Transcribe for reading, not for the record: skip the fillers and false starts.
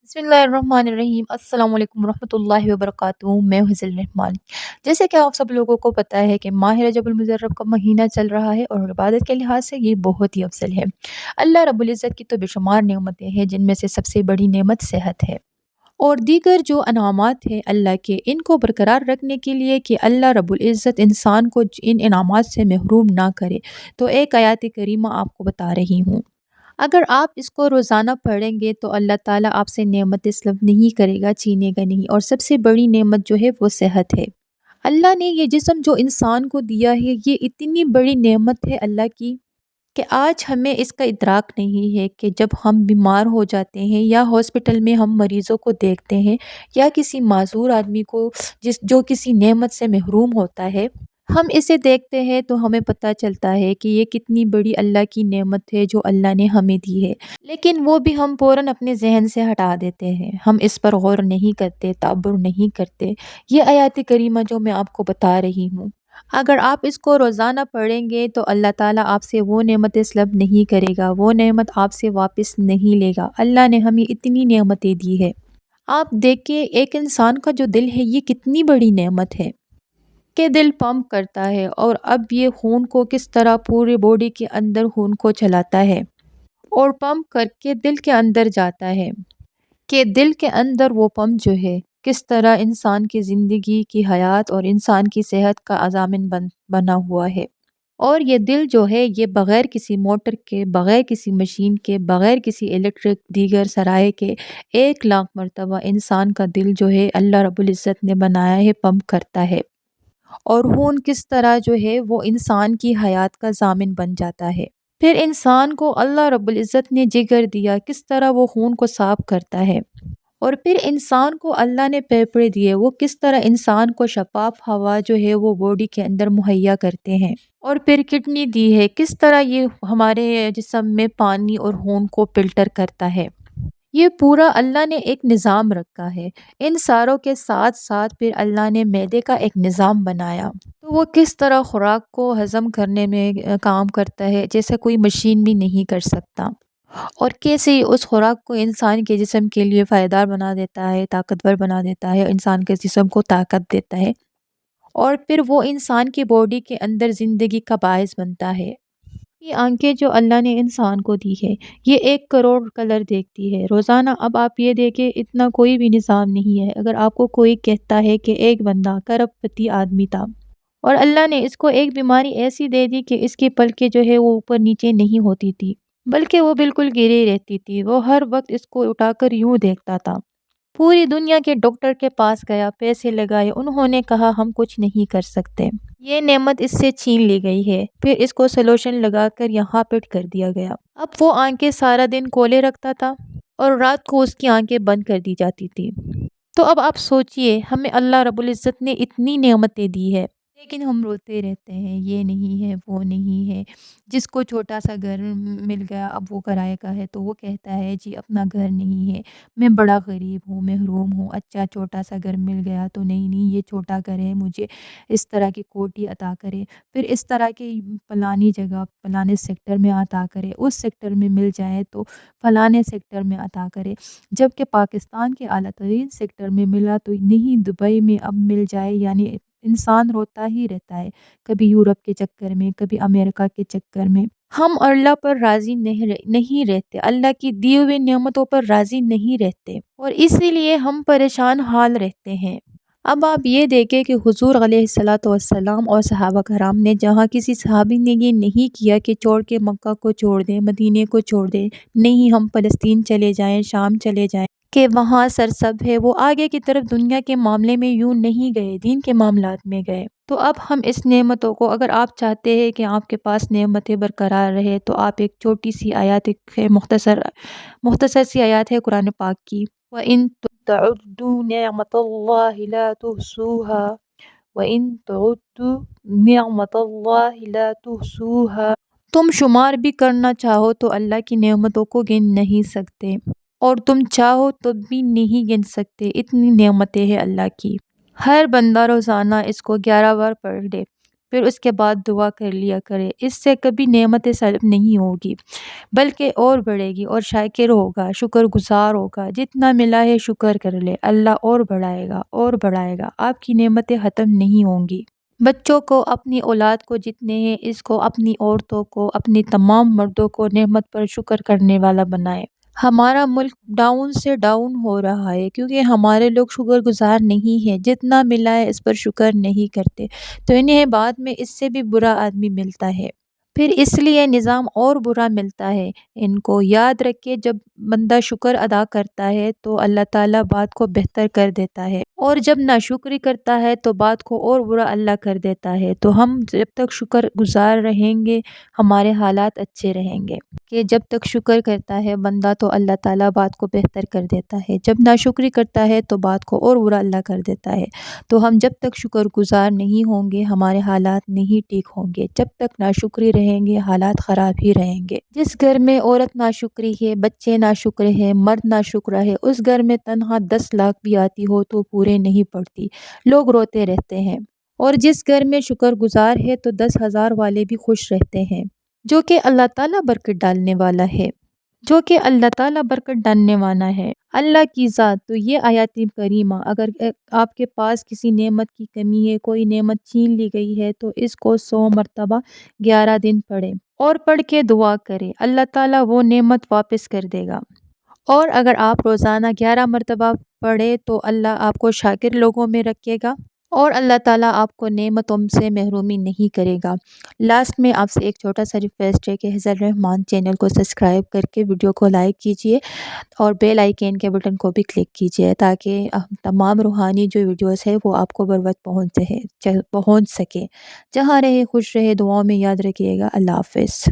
बिस्मिल्लाहिर्रहमानिर्रहीम अस्सलाम वालेकुम रहमतुल्लाहि व बरकातुहू। मैं हूँ हिज़ल रहमान। जैसे कि आप सब लोगों को पता है कि माह रजबुल मुज़र्रब का महीना चल रहा है और इबादत के लिहाज से ये बहुत ही अफजल है। अल्लाह रब्बुल इज़्ज़त की तो बेशुमार नेमतें हैं, जिनमें से सबसे बड़ी नेमत सेहत है। और दीगर जो अनामात हैं अल्लाह के, इनको बरकरार रखने के लिए कि अल्लाह रब्बुल इज़्ज़त इंसान को इन इनामात से महरूम ना करे, तो एक आयत करीमा आपको बता रही हूँ। अगर आप इसको रोज़ाना पढ़ेंगे तो अल्लाह ताला आपसे नेमत तलब नहीं करेगा, छीनेगा नहीं। और सबसे बड़ी नेमत जो है वो सेहत है। अल्लाह ने ये जिस्म जो इंसान को दिया है, ये इतनी बड़ी नेमत है अल्लाह की कि आज हमें इसका इदराक नहीं है कि जब हम बीमार हो जाते हैं या हॉस्पिटल में हम मरीज़ों को देखते हैं या किसी माज़ूर आदमी को जो किसी नेमत से महरूम होता है, हम इसे देखते हैं तो हमें पता चलता है कि ये कितनी बड़ी अल्लाह की नेमत है जो अल्लाह ने हमें दी है। लेकिन वो भी हम फ़ौरन अपने ज़हन से हटा देते हैं, हम इस पर गौर नहीं करते, तअब्बुर नहीं करते। ये आयत करीमा जो मैं आपको बता रही हूँ, अगर आप इसको रोज़ाना पढ़ेंगे तो अल्लाह ताला आपसे वो नेमतें तलब नहीं करेगा, वो नेमत आपसे वापस नहीं लेगा। अल्लाह ने हमें इतनी नेमतें दी है। आप देखिए, एक इंसान का जो दिल है ये कितनी बड़ी नेमत है कि दिल पंप करता है और अब ये खून को किस तरह पूरे बॉडी के अंदर खून को चलाता है और पंप करके दिल के अंदर जाता है कि दिल के अंदर वो पंप जो है किस तरह इंसान की ज़िंदगी की हयात और इंसान की सेहत का अज़ामिन बना हुआ है। और ये दिल जो है ये बग़ैर किसी मोटर के, बग़ैर किसी मशीन के, बग़ैर किसी इलेक्ट्रिक दीगर सराए के 1 लाख मरतबा इंसान का दिल जो है अल्लाह रब्बुल इज़्ज़त ने बनाया है, पंप करता है। और खून किस तरह जो है वो इंसान की हयात का ज़ामिन बन जाता है। फिर इंसान को अल्लाह रब्बुल इज़्ज़त ने जिगर दिया, किस तरह वो खून को साफ़ करता है। और फिर इंसान को अल्लाह ने फेफड़े दिए, वो किस तरह इंसान को शफ़ाफ़ हवा जो है वो बॉडी के अंदर मुहैया करते हैं। और फिर किडनी दी है, किस तरह ये हमारे जिस्म में पानी और खून को फ़िल्टर करता है। ये पूरा अल्लाह ने एक निज़ाम रखा है। इन सारों के साथ-साथ फिर अल्लाह ने मैदे का एक निज़ाम बनाया। तो वो किस तरह खुराक को हज़म करने में काम करता है, जैसे कोई मशीन भी नहीं कर सकता। और कैसे उस खुराक को इंसान के जिस्म के लिए फ़ायदेदार बना देता है, ताकतवर बना देता है, इंसान के जिस्म को ताकत देता है। और फिर वो इंसान की बॉडी के अंदर ज़िंदगी का बाइस बनता है। ये आँखें जो अल्लाह ने इंसान को दी है, ये 1 करोड़ कलर देखती है रोज़ाना। अब आप ये देखें, इतना कोई भी निज़ाम नहीं है। अगर आपको कोई कहता है कि एक बंदा करोड़पति आदमी था और अल्लाह ने इसको एक बीमारी ऐसी दे दी कि इसकी पलकें जो है वो ऊपर-नीचे नहीं होती थी, बल्कि वो बिल्कुल गिरी रहती थी। वो हर वक़्त इसको उठाकर यूँ देखता था। पूरी दुनिया के डॉक्टर के पास गया, पैसे लगाए, उन्होंने कहा हम कुछ नहीं कर सकते। ये नेमत इससे छीन ली गई है। फिर इसको सॉल्यूशन लगाकर यहाँ फिट कर दिया गया। अब वो आँखें सारा दिन खोले रखता था और रात को उसकी आँखें बंद कर दी जाती थी। तो अब आप सोचिए, हमें अल्लाह रब्बुल इज़्ज़त ने इतनी नेमतें दी है, लेकिन हम रोते रहते हैं, ये नहीं है, वो नहीं है। जिसको छोटा-सा घर मिल गया, अब वो किराए का है, तो वो कहता है जी अपना घर नहीं है, मैं बड़ा गरीब हूँ, महरूम हूँ। अच्छा, छोटा-सा घर मिल गया तो नहीं-नहीं ये छोटा घर है, मुझे इस तरह की कोठी अता करे, फिर इस तरह की फलानी जगह, फलाने सेक्टर में अता करे, उस सेक्टर में मिल जाए तो फलाने सेक्टर में अता करे। जबकि पाकिस्तान के आला तरीन सेक्टर में मिला तो नहीं, दुबई में अब मिल जाए, यानी इंसान रोता ही रहता है, कभी यूरोप के चक्कर में, कभी अमेरिका के चक्कर में। हम अल्लाह पर राज़ी नहीं रहते, अल्लाह की दी हुई नेमतों पर राज़ी नहीं रहते और इसीलिए हम परेशान हाल रहते हैं। अब आप ये देखें कि हुज़ूर अलैहिस्सलातु वस्सलाम और सहाबा कराम ने, जहाँ किसी सहाबी ने ये नहीं किया कि छोड़ के मक्का को छोड़ दें, मदीने को छोड़ दें, नहीं हम फ़लस्तीन चले जाएँ, शाम चले जाएँ कि वहाँ सरसब्ज़ है, वो आगे की तरफ दुनिया के मामले में यूँ नहीं गए, दीन के मामलात में गए। तो अब हम इस नेमतों को, अगर आप चाहते हैं कि आपके पास नेमतें बरकरार रहे, तो आप एक छोटी-सी आयत, एक मुख्तसर सी आयत है कुरान पाक की, व इन तउद्दू निअमतल्लाहि ला तुहसूहा, व इन तउद्दू निअमतल्लाहि ला तुहसूहा। तुम शुमार भी करना चाहो तो अल्लाह की नेमतों को गिन नहीं सकते, और तुम चाहो तो भी नहीं गिन सकते, इतनी नेमतें हैं अल्लाह की। हर बंदा रोज़ाना इसको 11 बार पढ़ ले پھر اس کے بعد دعا کر لیا کرے، اس سے کبھی نعمتیں سلب نہیں ہوگی بلکہ اور بڑھے گی، اور شاکر ہوگا، شکر گزار ہوگا۔ جتنا ملا ہے شکر کر لے، اللہ اور بڑھائے گا اور بڑھائے گا، آپ کی نعمتیں ختم نہیں ہوں گی۔ بچوں کو، اپنی اولاد کو جتنے ہیں، اس کو، اپنی عورتوں کو، اپنی تمام مردوں کو نعمت پر شکر کرنے والا بنائے۔ ہمارا ملک ڈاؤن سے ڈاؤن ہو رہا ہے کیونکہ ہمارے لوگ شکر گزار نہیں ہیں، جتنا ملا ہے اس پر شکر نہیں کرتے، تو انہیں بعد میں اس سے بھی برا آدمی ملتا ہے، پھر اس لیے نظام اور برا ملتا ہے۔ ان کو یاد رکھے، جب بندہ شکر ادا کرتا ہے تو اللہ تعالیٰ بات کو بہتر کر دیتا ہے، اور جب ناشکری کرتا ہے تو بات کو اور برا اللہ کر دیتا ہے۔ تو ہم جب تک شکر گزار رہیں گے ہمارے حالات اچھے رہیں گے، کہ جب تک شکر کرتا ہے بندہ تو اللہ تعالیٰ بات کو بہتر کر دیتا ہے، جب ناشکری کرتا ہے تو بات کو اور برا اللہ کر دیتا ہے۔ تو ہم جب تک شکر گزار نہیں ہوں گے ہمارے حالات نہیں ٹھیک ہوں گے، جب تک ناشکری رہیں گے حالات خراب ہی رہیں گے۔ جس گھر میں عورت ناشکری ہے، بچے ناشکر ہے، مرد ناشکر ہے، اس گھر میں تنہا 10 لاکھ بھی آتی ہو تو پورے نہیں پڑتی، لوگ روتے رہتے ہیں، اور جس گھر میں شکر گزار ہے تو 10,000 والے بھی خوش رہتے ہیں، جو کہ اللہ تعالیٰ برکت ڈالنے والا ہے، جو کہ اللہ تعالیٰ برکت ڈالنے والا ہے، اللہ کی ذات۔ تو یہ آیات کریمہ، اگر آپ کے پاس کسی نعمت کی کمی ہے، کوئی نعمت چھین لی گئی ہے، تو اس کو 100 مرتبہ 11 دن پڑھیں، اور پڑھ کے دعا کریں، اللہ تعالیٰ وہ نعمت واپس کر دے گا۔ اور اگر آپ روزانہ 11 مرتبہ پڑھیں تو اللہ آپ کو شاکر لوگوں میں رکھے گا، اور اللہ تعالیٰ آپ کو نعمتوں سے محرومی نہیں کرے گا۔ لاسٹ میں آپ سے ایک چھوٹا سا ریکویسٹ ہے کہ حضر الرحمان چینل کو سبسکرائب کر کے ویڈیو کو لائک کیجئے، اور بیل آئیکن کے بٹن کو بھی کلک کیجئے، تاکہ تمام روحانی جو ویڈیوز ہے وہ آپ کو بر وقت پہنچ سکے۔ جہاں رہے خوش رہے، دعاؤں میں یاد رکھیے گا۔ اللہ حافظ۔